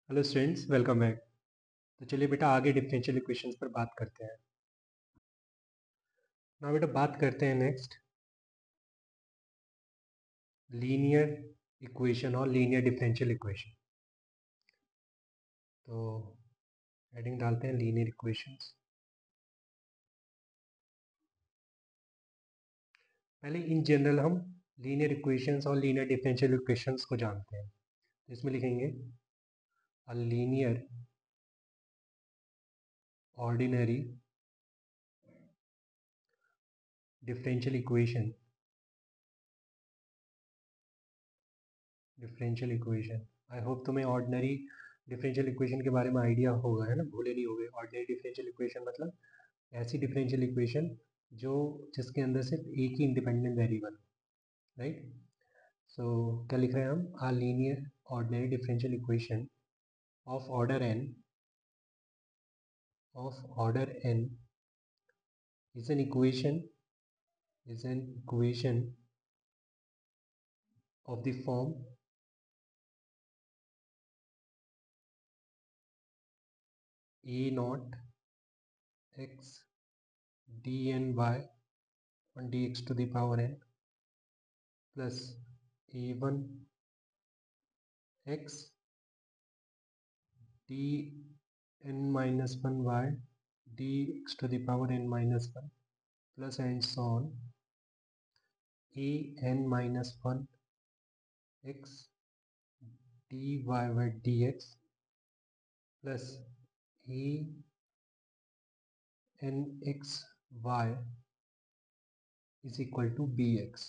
Hello students, welcome back. तो चलिए बेटा आगे डिफरेंशियल इक्वेशंस पर बात करते हैं। ना बेटा बात करते हैं नेक्स्ट लीनियर इक्वेशन और लीनियर डिफरेंशियल इक्वेशन। तो हेडिंग डालते हैं लीनियर इक्वेशंस। पहले इन जनरल हम लीनियर इक्वेशंस और लीनियर डिफरेंशियल इक्वेशंस को जानते हैं। तो इसमें लिखेंगे a linear ordinary differential equation I hope तुम्हें ऑर्डिनरी डिफरेंशियल इक्वेशन के बारे में आइडिया होगा, है ना, भूले नहीं होगे। ऑर्डिनरी डिफरेंशियल इक्वेशन मतलब ऐसी डिफरेंशियल इक्वेशन जो जिसके अंदर सिर्फ एक ही इंडिपेंडेंट वेरिएबल, राइट। सो क्या लिख रहे हैं हम? A linear ordinary differential equation of order n is an equation of the form a not x d n by one d x to the power n plus a one x d n minus one by d x to the power n minus one plus and so on a n minus 1 x dy by dx plus a n x y is equal to bx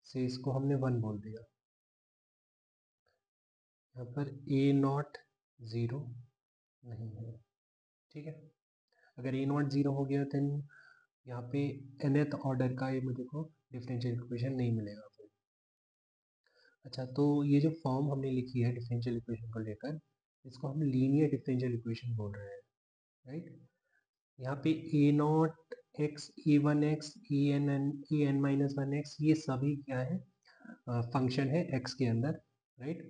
से इसको हमने 1 बोल दिया। यहाँ पर a not zero नहीं है, ठीक है। अगर a नॉट ज़ीरो हो गया तो यहाँ पे nth ऑर्डर का ये मुझे को डिफरेंशियल इक्वेशन नहीं मिलेगा फिर। अच्छा, तो ये जो फॉर्म हमने लिखी है डिफरेंशियल इक्वेशन को लेकर, इसको हम लीनियर डिफरेंशियल इक्वेशन बोल रहे हैं, राइट। यहाँ पे a not x a one x a n minus one x ये सभी क्या है, फंक्शन है एक्स के अंदर, राइट।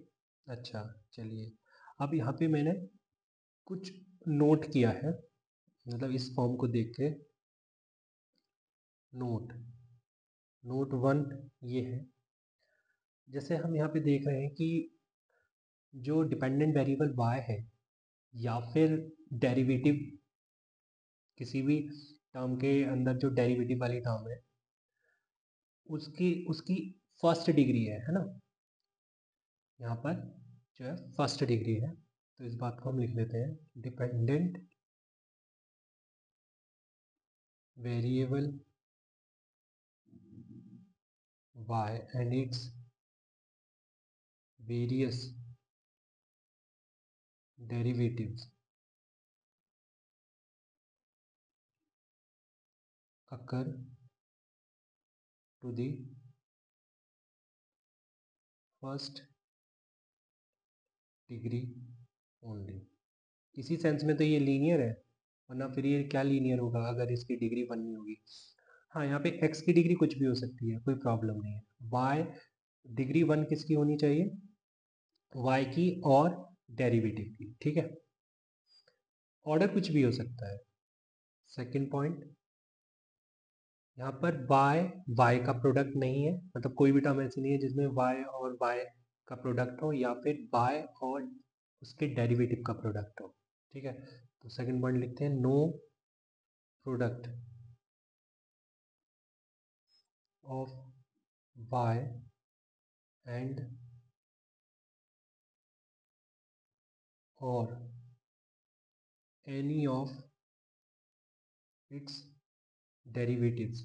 अच्छा चलिए, अब यहाँ पे मैंने कुछ नोट किया है, मतलब इस फॉर्म को देख के नोट वन ये है। जैसे हम यहाँ पे देख रहे हैं कि जो डिपेंडेंट वेरिएबल y है या फिर डेरिवेटिव किसी भी टर्म के अंदर जो डेरिवेटिव वाली टर्म है उसकी उसकी फर्स्ट डिग्री है ना। यहाँ पर जो है फर्स्ट डिग्री है, तो इस बात को हम लिख लेते हैं dependent variable y and its various derivatives occur to the first degree only. इसी सेंस में तो ये लीनियर है, वरना फिर ये क्या लीनियर होगा अगर इसकी डिग्री 1 नहीं होगी। हाँ, यहाँ पे x की डिग्री कुछ भी हो सकती है, कोई प्रॉब्लम नहीं है। y डिग्री 1 किसकी होनी चाहिए? y की और डेरिवेटिव की, ठीक है। ऑर्डर कुछ भी हो सकता है। सेकंड पॉइंट, यहाँ पर y का प्रोडक्ट नहीं है, मतलब कोई भी टर्म ऐसी नहीं है जिसमें y और y का प्रोडक्ट हो या फिर y और उसके डेरिवेटिव का प्रोडक्ट हो, ठीक है। तो सेकंड पॉइंट लिखते हैं no product of y and और any of its derivatives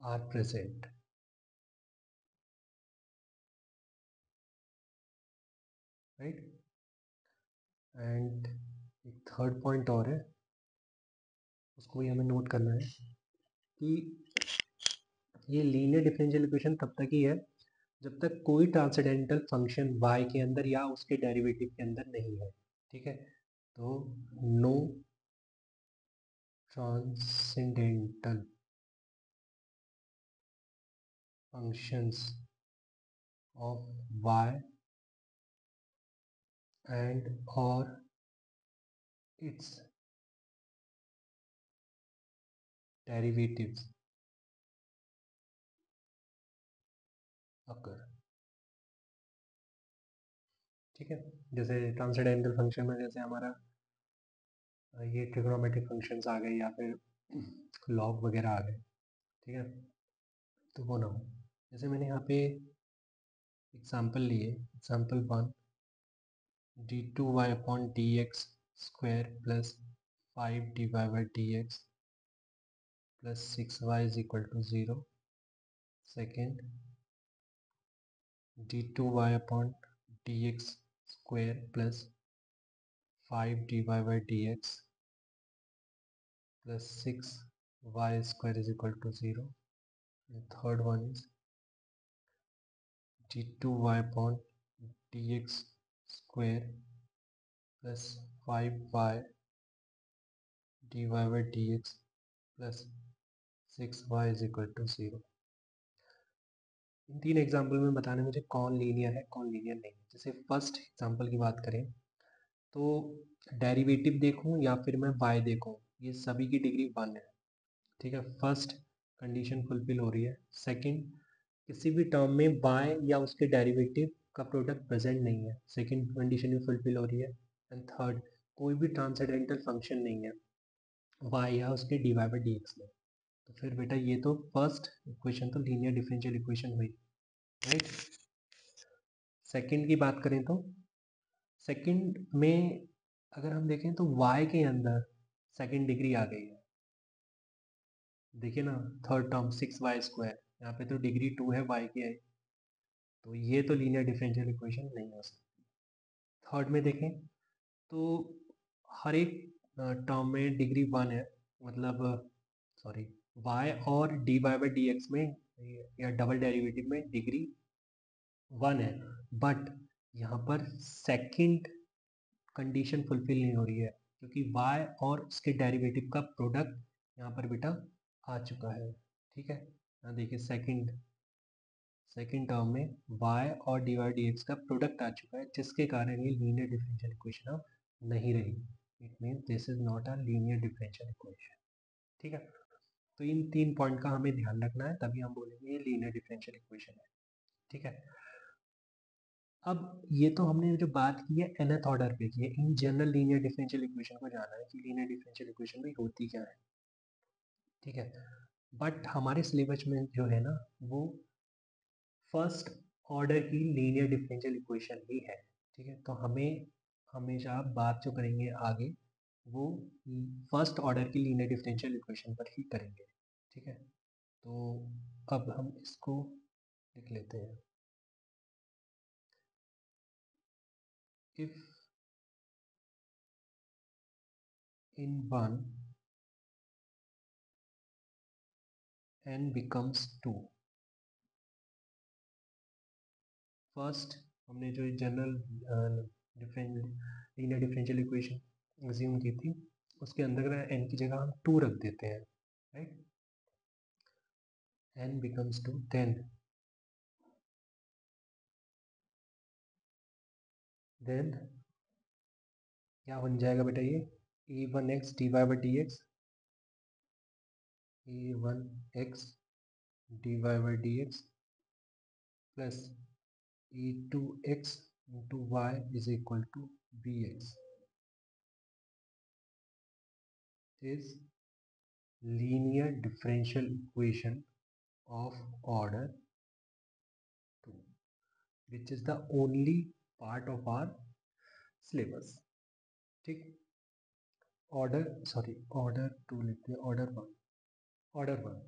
are present, right. And एक थर्ड पॉइंट और है, उसको भी हमें नोट करना है कि ये लीनियर डिफरेंशियल इक्वेशन तब तक ही है जब तक कोई ट्रांसेंडेंटल फंक्शन y के अंदर या उसके डेरिवेटिव के अंदर नहीं है, ठीक है। तो no transcendental functions of y and or its derivatives occur। ठीक है, जैसे ट्रांसेंडेंटल फंक्शन में जैसे हमारा ये ट्रिग्नोमेट्रिक फंक्शंस आ गए या फिर लॉग वगैरह आ गए, ठीक है, तो वो ना हो। जैसे मैंने यहाँ पे एग्जाम्पल लिए, example 1 d2y upon dx square plus 5dy by dx plus 6y is equal to 0। Second d2y upon dx square plus 5dy by dx plus 6y square is equal to 0. And third one is d2y upon dx square plus 5y dy by dx plus 6y is equal to 0. इन तीन example में बताने मुझे कौन linear है कौन linear नहीं। जैसे first example की बात करें तो डेरिवेटिव देखूं या फिर मैं y देखूं, ये सभी की डिग्री 1 है। ठीक है, फर्स्ट कंडीशन फुलफिल हो रही है। सेकंड, किसी भी टर्म में y या उसके डेरिवेटिव का प्रोडक्ट प्रेजेंट नहीं है, सेकंड कंडीशन भी फुलफिल हो रही है। एंड थर्ड, कोई भी ट्रांसेंडेंटल फंक्शन नहीं है y या उसके dy बाई dx में। तो फिर बेटा ये तो फर्स्ट इक्वेशन तो लीनियर डिफरेंशियल इक्वेशन हुई, राइट। सेकंड की बात करें तो सेकंड में अगर हम देखें तो y के अंदर सेकंड डिग्री आ गई है। देखिए ना, थर्ड टर्म 6y स्क्वायर, यहाँ पे तो डिग्री 2 है y की आई, तो ये तो लीनियर डिफरेंशियल इक्वेशन नहीं हो सकती। थर्ड में देखें तो हर एक टर्म में डिग्री 1 है, मतलब सॉरी y और dy बाई डी एक्स में या डबल डेरिवेटिव में डिग्री 1 है, बट यहाँ पर सेकंड कंडीशन फुलफिल नहीं हो रही है क्योंकि y और उसके डेरिवेटिव का प्रोडक्ट यहाँ पर बेटा आ चुका है। ठीक है, यहाँ देखिए सेकंड टर्म में y और dy बाई डी एक्स का प्रोडक्ट आ चुका है, जिसके कारण ये लीनियर डिफरेंशियल इक्वेशन अब नहीं रही। It means this is not a linear differential equation. ठीक है, तो इन तीन पॉइंट का हमें ध्यान रखना है, तभी हम बोलेंगे ये लीनियर डिफरेंशियल इक्वेशन है। ठीक है, अब ये तो हमने जो बात की है nth ऑर्डर पे की है। In general linear differential equation को जाना है कि लीनियर डिफरेंशियल इक्वेशन भी होती क्या है। ठीक है, बट हमारे सिलेबस में जो है ना वो फर्स्ट ऑर्डर की लीनियर डिफरेंशियल इक्वेशन ही है। ठीक है, तो हमें हमेशा बात जो करेंगे आगे वो फर्स्ट ऑर्डर की लीनियर डिफरेंशियल इक्वेशन पर ही करेंगे। ठीक है, तो अब हम इसको लिख लेते हैं। If in one n becomes 2, first हमने जो general linear differential equation assume की थी उसके अंदर n की जगह हम 2 रख देते हैं, राइट। n becomes 2, then क्या बन जाएगा बेटा, ये e1x dy by d x, e1x dy by d x plus e2x into y is equal to bx is linear differential equation of order 2, which is the only part of our syllabus। ठीक, order 2 लिखते हैं, order 1।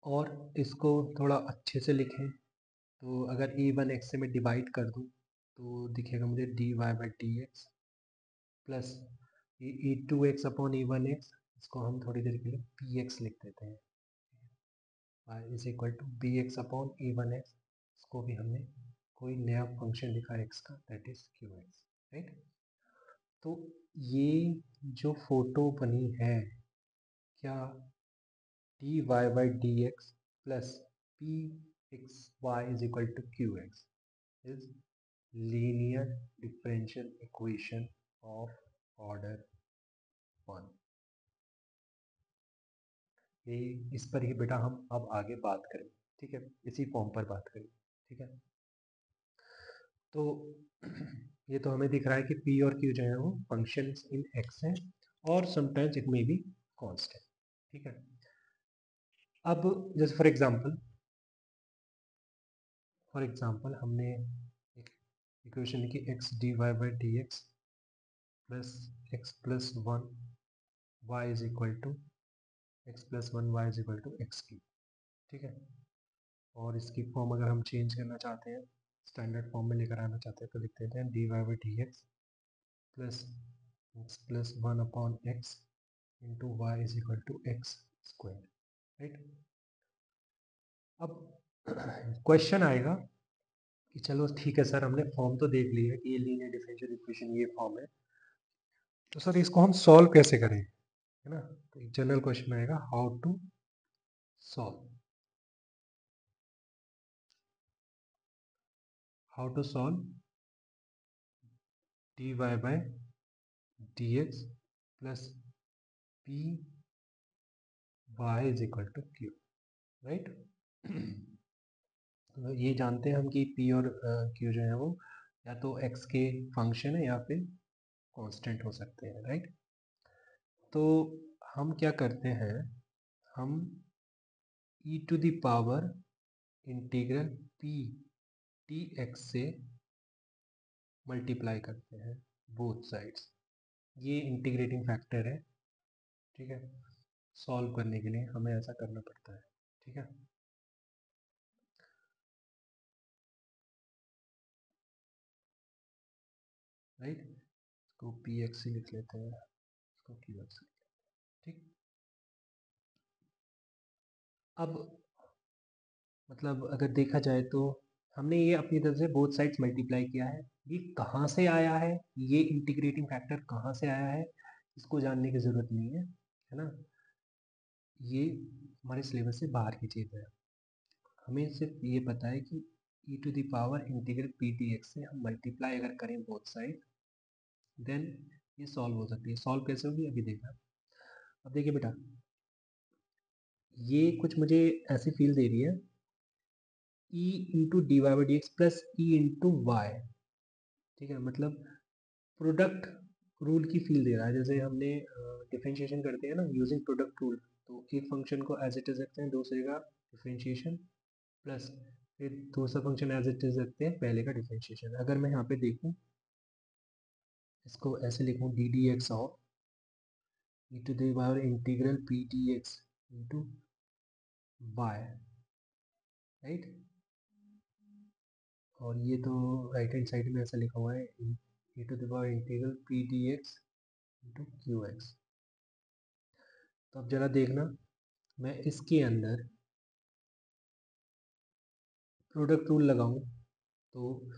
और इसको थोड़ा अच्छे से लिखें तो अगर e1x से मैं डिवाइड कर दूं तो दिखेगा मुझे dy by d x plus e2x upon e1x, इसको हम थोड़ी देर के लिए px लिख देते हैं, is equal to bx upon e1x। इसको भी हमने कोई नया फंक्शन लिखा x का, दैट इज qx, राइट। तो ये जो फोटो बनी है क्या dy by d x plus pxy is equal to qx is linear differential equation of order 1। ये इस पर ही बेटा हम अब आगे बात करें, ठीक है, इसी फॉर्म पर बात करें, ठीक है। तो ये तो हमें दिख रहा है कि p और q जो है वो फंक्शंस इन x हैं और sometimes it may be constant, ठीक है। अब जैसे फॉर एग्जांपल हमने एक इक्वेशन लिखी x dy by dx plus x plus 1 y is equal to x plus 1 y is equal to x cube, ठीक है। और इसकी फॉर्म अगर हम चेंज करना चाहते हैं, स्टैंडर्ड फॉर्म में लेकर आना चाहते हैं, तो लिख देते हैं dy by dx plus x plus 1 upon x into y is equal to x square, right. अब क्वेश्चन आएगा कि चलो ठीक है सर, हमने फॉर्म तो देख लिया है कि ये लीनियर डिफरेंशियल इक्वेशन ये फॉर्म है, तो सर इसको हम सॉल्व कैसे करें, है ना। तो एक जनरल क्वेश्चन आएगा, how to solve, dy by dx plus p y is equal to q, right. तो ये जानते हैं हम कि p और q जो है वो या तो x के फंक्शन है या फिर कांस्टेंट हो सकते हैं, राइट। तो हम क्या करते हैं, हम e to the power integral p dx से मल्टीप्लाई करते हैं बोथ साइड्स, ये इंटीग्रेटिंग फैक्टर है, ठीक है। सॉल्व करने के लिए हमें ऐसा करना पड़ता है, ठीक है। राइट, इसको पी एक्स ही लिख लेते हैं, इसको क्यू एक्स, ठीक। अब मतलब अगर देखा जाए तो हमने ये अपनी तरफ से बोथ साइड्स मल्टीप्लाई किया है, ये कहाँ से आया है, ये इंटीग्रेटिंग फैक्टर कहाँ से आया है, इसको जानने की ज़रूरत नहीं है ना। ये हमारे सिलेबस से बाहर की चीज़ है, हमें सिर्फ ये पता है कि e to the power integral p d x से हम मल्टीप्लाई अगर करें बोथ साइड, देन ये सॉल्व हो सकती है। सॉल्व कैसे होगी अभी देखना। अब देखिए बेटा, ये कुछ मुझे ऐसी फील दे रही है, e into d y by d x plus e into y, ठीक है। मतलब प्रोडक्ट रूल की फील दे रहा है, जैसे हमने डिफरेंशिएशन करते हैं ना यूजिंग प्रोडक्ट रूल, तो एक फंक्शन को एज इट इज रखते हैं, दूसरे का डिफरेंशिएशन, प्लस फिर दूसरा फंक्शन एज इट इज रखते हैं, पहले का डिफरेंशिएशन। अगर मैं यहाँ पे देखूँ, इसको ऐसे लिखूँ d d x of e to the power integral p d x into y, right. और ये तो राइट हैंड साइड में ऐसा लिखा हुआ है e to the power integral p d x into q x. तो अब जरा देखना, मैं इसके अंदर प्रोडक्ट रूल लगाऊं तो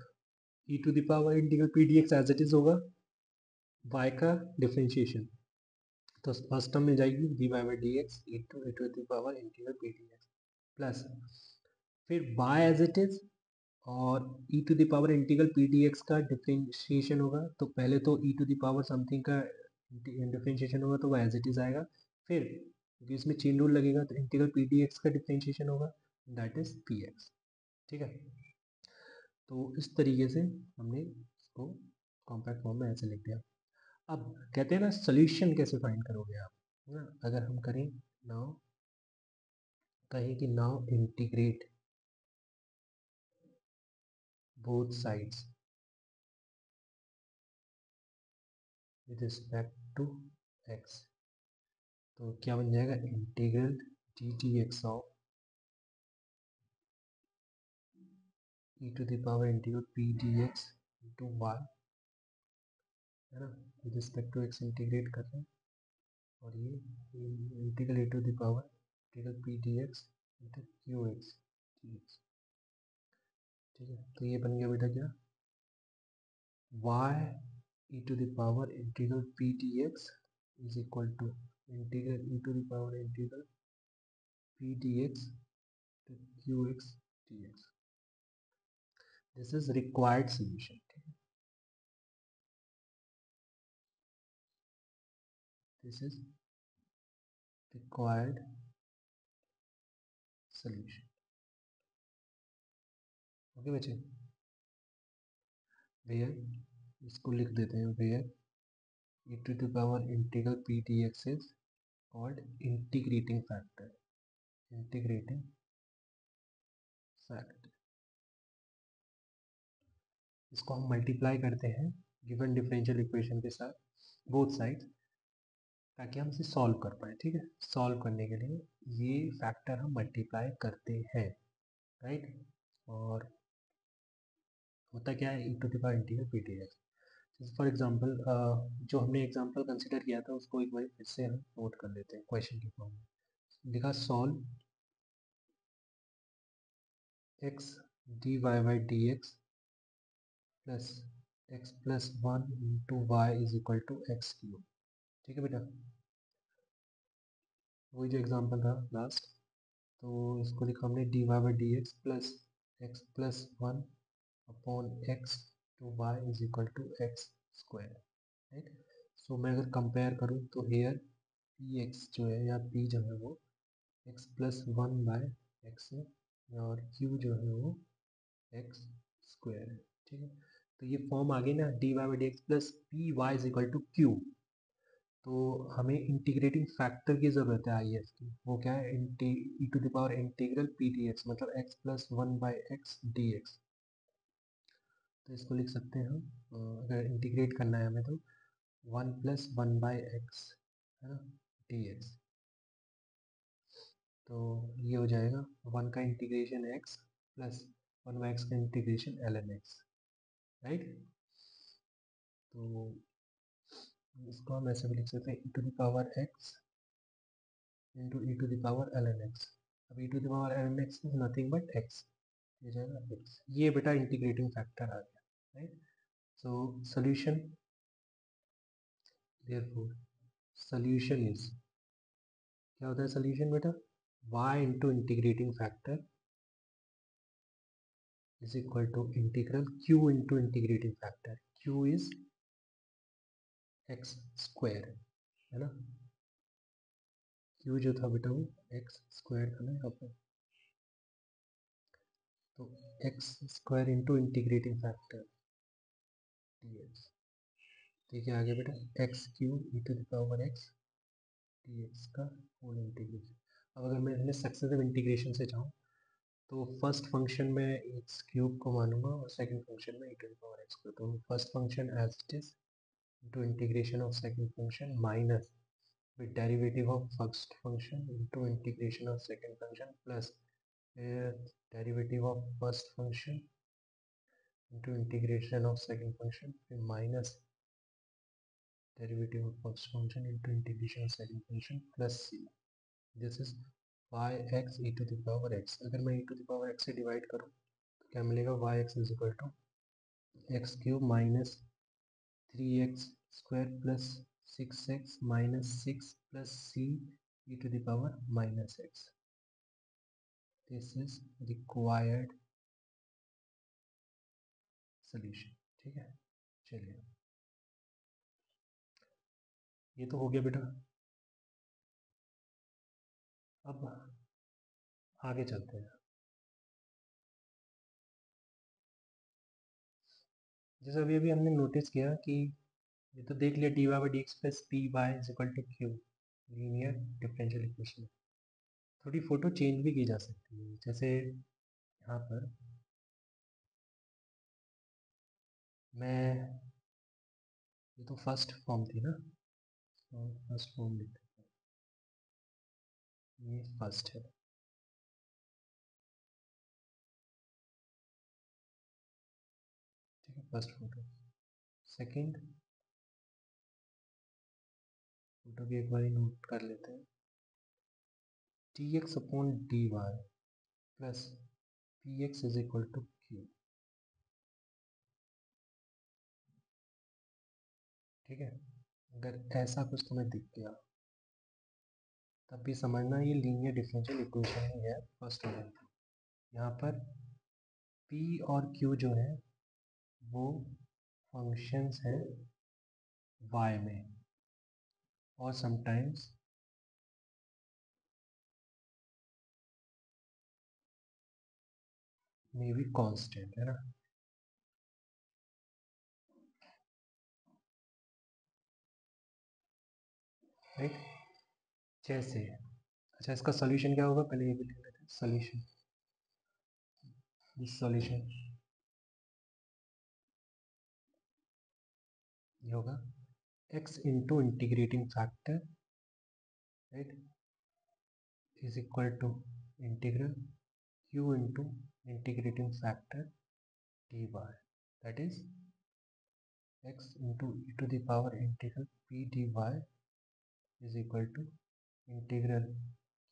e to the power integral p d x as it is होगा, वाई का डिफरेंशिएशन, तो फर्स्ट टर्म में जाएगी d y by d x e to the power integral p d x plus फिर y as it is, और e to the power integral p d x का differentiation होगा, तो पहले तो e to the power something का differentiation होगा तो वह एज इट इज आएगा, फिर क्योंकि इसमें चेन रूल लगेगा तो इंटीग्रल पी डी एक्स का डिफरेंशिएशन होगा, दैट इज पी एक्स, ठीक है। तो इस तरीके से हमने इसको कॉम्पैक्ट फॉर्म में ऐसे लिख दिया। अब कहते हैं ना सोल्यूशन कैसे फाइंड करोगे आप, है ना। अगर हम करें नाउ, कहें कि now integrate both sides with respect to x, तो क्या बन जाएगा, integral d t x of e to the power integral p d x into y, है ना, with respect to x integrate कर रहे हैं, और ये integral e to the power integral p d x into q x d x, ठीक है। तो ये बन गया बेटा क्या, y e to the power integral p d x is equal to integral e to the power integral p d x to qx dx. This is required solution. This is required solution. Okay बच्चे, where इसको लिख देते हैं, where e to the power integral p dx is called integrating factor. Integrating factor. इसको हम multiply करते हैं given differential equation के साथ बोथ साइड, ताकि हम इसे सॉल्व कर पाए. ठीक है, सॉल्व करने के लिए ये फैक्टर हम मल्टीप्लाई करते हैं, राइट. और होता क्या है, e to the power integral p dx. For example जो हमने एग्जांपल कंसिडर किया था उसको एक बार फिर से हम नोट कर लेते हैं क्वेश्चन के फॉर्म में. लिखा solve x dy by d x plus x plus one into y is equal to x cube. ठीक है बेटा, वही जो एग्जांपल था लास्ट. तो इसको लिखा हमने dy by d x plus one upon x to y is equal to x square, right. So मैं अगर कंपेयर करूँ तो हेयर पी एक्स जो है या पी जो है वो x plus one by x है, और क्यू जो है वो एक्स स्क्वायर है. ठीक है, तो ये फॉर्म आ गई ना, d y by d x plus p y is equal to q. तो हमें इंटीग्रेटिंग फैक्टर की ज़रूरत है आई एफ की. वो क्या है, e to the power integral p d x, मतलब x plus one by x d x. तो इसको लिख सकते हैं हम, अगर इंटीग्रेट करना है हमें तो one plus one by x है ना डी एक्स. तो ये हो जाएगा वन का integration x plus one by x का integration l n x, right. तो इसको हम ऐसे भी लिख सकते हैं, e to the power x into e to the power l n x. अब e to the power l n x is nothing but x, ये जाएगा एक्स. ये बेटा इंटीग्रेटिंग फैक्टर आ गया, right. So solution, therefore solution is, क्या होता है सोल्यूशन बेटा, y into integrating factor is equal to integral q into integrating factor. q is x square, है ना. q जो था बेटा वो x square था ना यहाँ पर. तो x square into integrating factor dx. ठीक है, आगे बेटा x cube e to the power x dx का होल इंटीग्रेशन. अब अगर मैं इसमें सक्सेसिव इंटीग्रेशन से चाहूँ तो फर्स्ट फंक्शन में एक्स क्यूब को मानूंगा और सेकंड फंक्शन में e to the power x को. तो first function as it is into integration of second function minus with derivative of first function into integration of second function plus derivative of first function into integration of second function minus derivative of first function into integration of second function plus c. This is yx e to the power x. अगर मैं e to the power x से divide करूँ तो क्या मिलेगा, yx is equal to x cube minus 3x square plus 6x minus 6 plus c e to the power minus x. This is required solution. ठीक है, चलिए ये तो हो गया बेटा. अब आगे चलते हैं. जैसे अभी अभी हमने नोटिस किया कि ये तो देख लिया d y by d x plus p y is equal to q, linear differential equation. थोड़ी फोटो चेंज भी की जा सकती है, जैसे यहाँ पर मैं, ये तो फर्स्ट फॉर्म थी ना, तो फर्स्ट फॉर्म लिखते हैं, ये फर्स्ट है. ठीक है, फर्स्ट फोटो. सेकंड फोटो भी एक बार नोट कर लेते हैं, t x upon d y plus p x is equal to q. ठीक है, अगर ऐसा कुछ तुम्हें दिख गया तब भी समझना ये लीनियर डिफरेंशियल इक्वेशन ही है फर्स्ट ऑर्डर की. यहाँ पर p और q जो है वो फंक्शंस हैं y में, और समटाइम्स मे बी कांस्टेंट, है ना। राइट, जैसे अच्छा इसका सॉल्यूशन क्या होगा, पहले ये भी लिख लेते हैं सॉल्यूशन। दिस सॉल्यूशन ये होगा x into integrating factor, right, is equal to integral q into integrating factor dy, that is x into e to the power integral p dy is equal to integral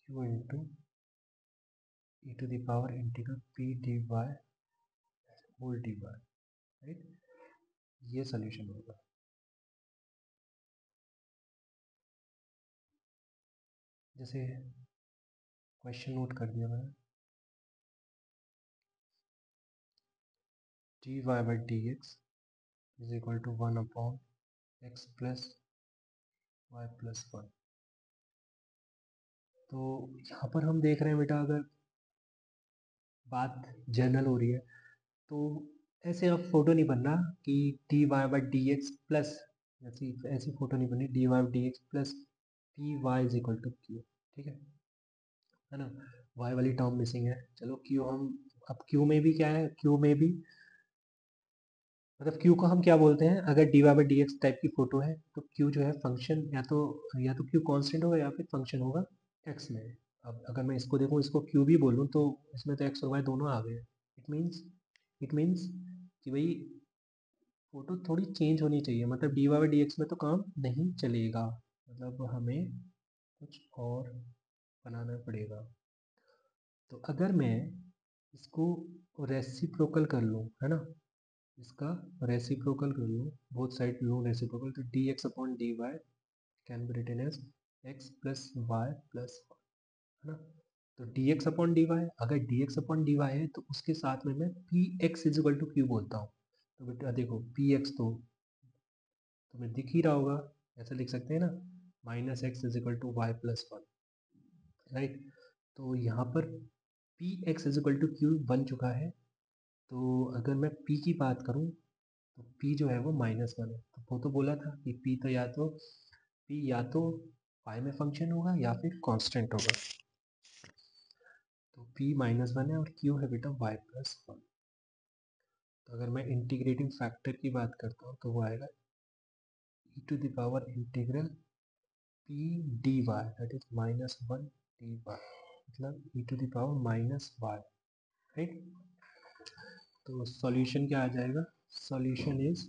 q into e to the power integral p dy whole dy, right. ये solution होगा। जैसे question note कर दिया मैंने, dy by dx is equal to 1 upon x plus y plus 1। तो यहाँ पर हम देख रहे हैं बेटा, अगर बात जनरल हो रही है तो ऐसे अब फोटो नहीं बनना कि d y by d x plus, ऐसी ऐसी फोटो नहीं बननी d y by d x plus p y is equal to q, ठीक है ना। वाई वाली टर्म मिसिंग है, चलो क्यू हम, अब क्यू में भी क्या है, क्यू में भी मतलब क्यू को हम क्या बोलते हैं, अगर d y by d x type की फोटो है तो क्यू जो है फंक्शन, या तो क्यू कांस्टेंट होगा या फिर फंक्शन होगा एक्स में। अब अगर मैं इसको देखूँ, इसको क्यू भी बोलूँ तो इसमें तो एक्स और वाई दोनों आ गए। इट मीन्स कि भाई फोटो थोड़ी चेंज होनी चाहिए, मतलब d y by d x में तो काम नहीं चलेगा, मतलब हमें कुछ और बनाना पड़ेगा। तो अगर मैं इसको रेसिप्रोकल कर लूँ, है ना, इसका रेसिप्रोकल कर लूँ, बोथ साइड लूँ रेसिप्रोकल, तो d x upon d y can be written as x plus y plus, है ना। तो d x upon d y, अगर d x upon d y है तो उसके साथ में मैं p x is equal to q बोलता हूँ। तो बेटा देखो पी एक्स तो तुम्हें दिख ही रहा होगा, ऐसा लिख सकते हैं ना, minus x is equal to y plus 1, right. तो यहाँ पर p x is equal to q बन चुका है। तो अगर मैं p की बात करूँ तो p जो है वो -1 है, तो वो तो बोला था कि p या तो y में फंक्शन होगा या फिर कांस्टेंट होगा। तो p -1 है और q है बेटा y प्लस 1। तो अगर मैं इंटीग्रेटिंग फैक्टर की बात करता हूँ तो वो आएगा e to the power integral p dy, that is -1 dy, मतलब e to the power -y, right. तो सॉल्यूशन क्या आ जाएगा, solution is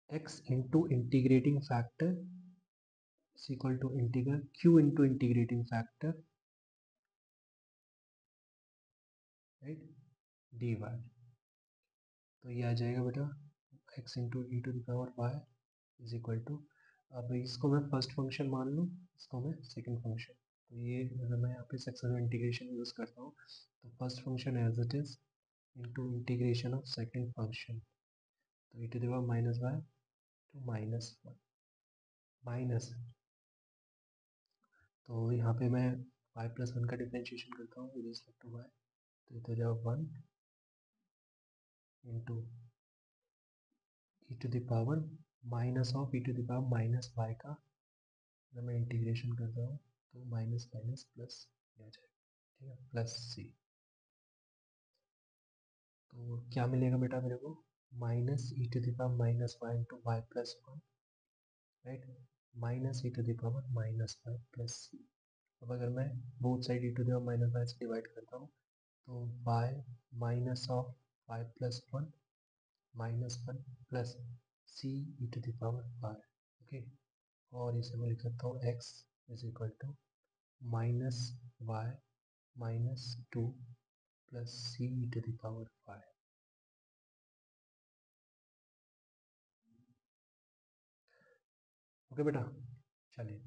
x into integrating factor is equal to integral q into integrating factor, right, dy। तो ये आ जाएगा बेटा x into e to the power y is equal to, अब इसको मैं फर्स्ट फंक्शन मान लूँ, इसको मैं सेकंड फंक्शन, तो ये अगर मैं यहाँ पे सक्सेसिव इंटीग्रेशन यूज़ करता हूँ तो first function as it is into integration of second function, तो e to the power minus y to -1 minus, तो यहाँ पे मैं y प्लस 1 का डिफ्रेंशिएशन करता हूँ विद रिस्पेक्ट टू y, तो ये तो जाएगा 1 into e to the power minus of e to the power minus y का, अगर मैं इंटीग्रेशन करता हूँ तो माइनस माइनस प्लस आ जाएगा, ठीक है, प्लस सी। तो क्या मिलेगा बेटा मेरे को, minus e to the power minus y into y plus 1, right, minus e to the power minus y plus c. अब अगर मैं both side e to the power minus y से डिवाइड करता हूँ तो y minus of y plus 1 -1 plus c e to the power y, okay. और इसे मैं लिख सकता हूँ x is equal to minus y -2 plus c e to the power y. Okay बेटा, चलिए,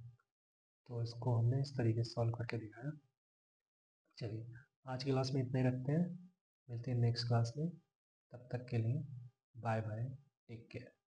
तो इसको हमने इस तरीके से सॉल्व करके दिखाया। चलिए आज की क्लास में इतना ही रखते हैं, मिलते हैं नेक्स्ट क्लास में। तब तक के लिए बाय बाय, टेक केयर।